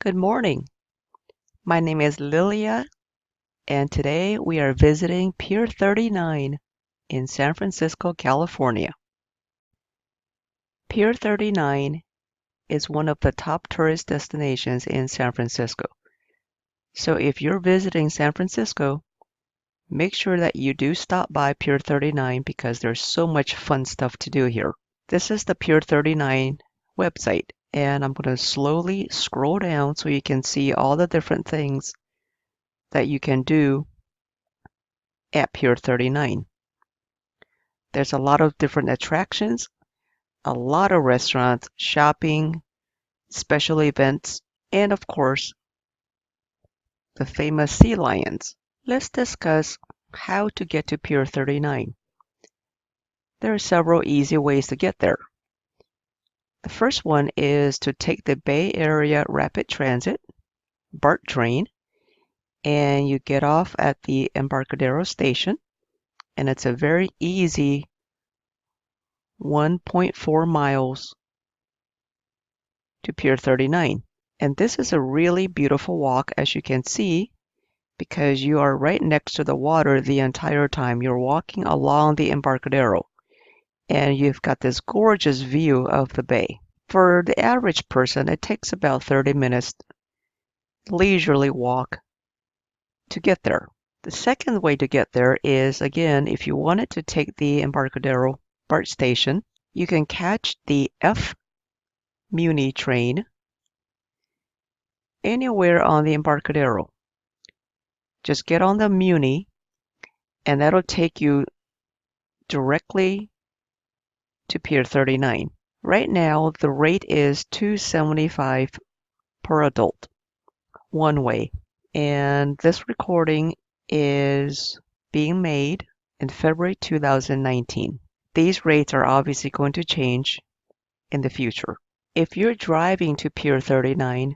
Good morning. My name is Lilia, and today we are visiting Pier 39 in San Francisco, California. Pier 39 is one of the top tourist destinations in San Francisco. So if you're visiting San Francisco, make sure that you do stop by Pier 39 because there's so much fun stuff to do here. This is the Pier 39 website, and I'm going to slowly scroll down so you can see all the different things that you can do at Pier 39. There's a lot of different attractions, a lot of restaurants, shopping, special events, and of course, the famous sea lions. Let's discuss how to get to Pier 39. There are several easy ways to get there. The first one is to take the Bay Area Rapid Transit BART train, and you get off at the Embarcadero station, and it's a very easy 1.4 miles to Pier 39. And this is a really beautiful walk, as you can see, because you are right next to the water the entire time. You're walking along the Embarcadero, and you've got this gorgeous view of the bay. For the average person, it takes about 30 minutes leisurely walk to get there. The second way to get there is, again, if you wanted to take the Embarcadero BART station, you can catch the F Muni train anywhere on the Embarcadero. Just get on the Muni, and that'll take you directly to Pier 39. Right now, the rate is $2.75 per adult, one way. And this recording is being made in February 2019. These rates are obviously going to change in the future. If you're driving to Pier 39,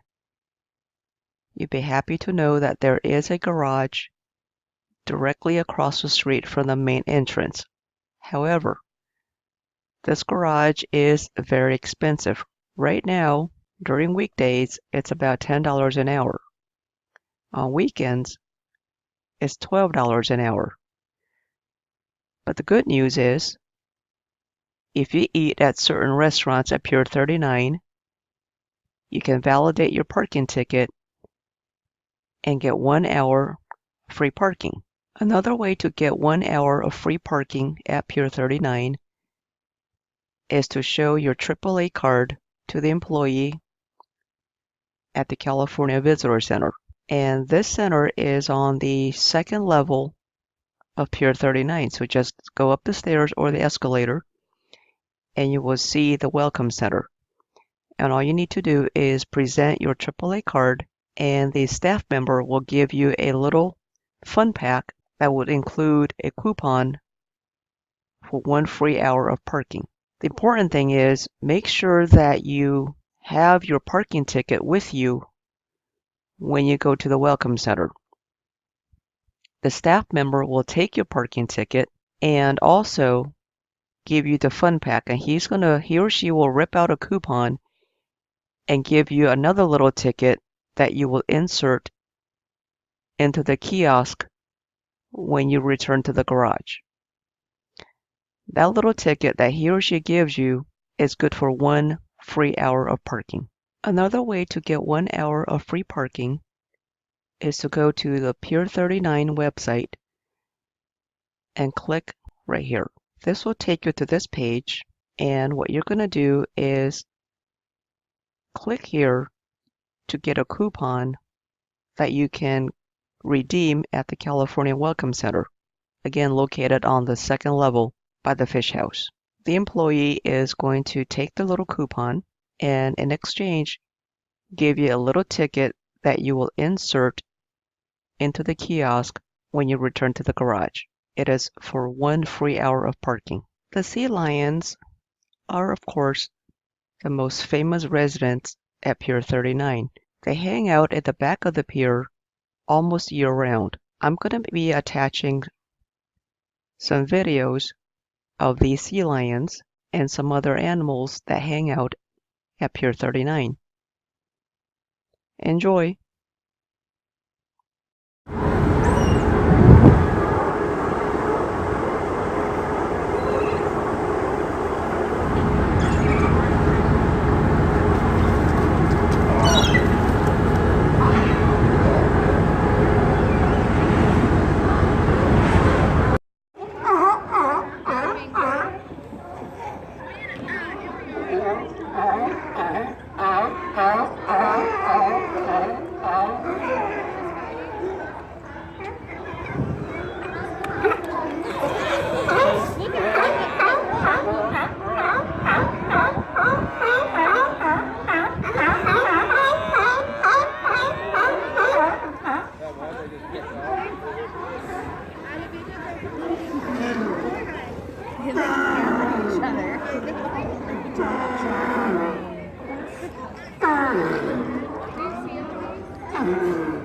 you'd be happy to know that there is a garage directly across the street from the main entrance. However, this garage is very expensive. Right now, during weekdays, it's about $10 an hour. On weekends, it's $12 an hour. But the good news is, if you eat at certain restaurants at Pier 39, you can validate your parking ticket and get 1 hour free parking. Another way to get 1 hour of free parking at Pier 39 is to show your AAA card to the employee at the California Visitor Center. And this center is on the second level of Pier 39. So just go up the stairs or the escalator and you will see the Welcome Center. And all you need to do is present your AAA card, and the staff member will give you a little fun pack that would include a coupon for 1 free hour of parking. The important thing is make sure that you have your parking ticket with you when you go to the Welcome Center. The staff member will take your parking ticket and also give you the fun pack, and he or she will rip out a coupon and give you another little ticket that you will insert into the kiosk when you return to the garage. That little ticket that he or she gives you is good for 1 free hour of parking. Another way to get 1 hour of free parking is to go to the Pier 39 website and click right here. This will take you to this page, and what you're going to do is click here to get a coupon that you can redeem at the California Welcome Center, again located on the second level by the fish house. The employee is going to take the little coupon and in exchange give you a little ticket that you will insert into the kiosk when you return to the garage. It is for 1 free hour of parking. The sea lions are, of course, the most famous residents at Pier 39. They hang out at the back of the pier almost year-round. I'm going to be attaching some videos of these sea lions and some other animals that hang out at Pier 39. Enjoy! Each other.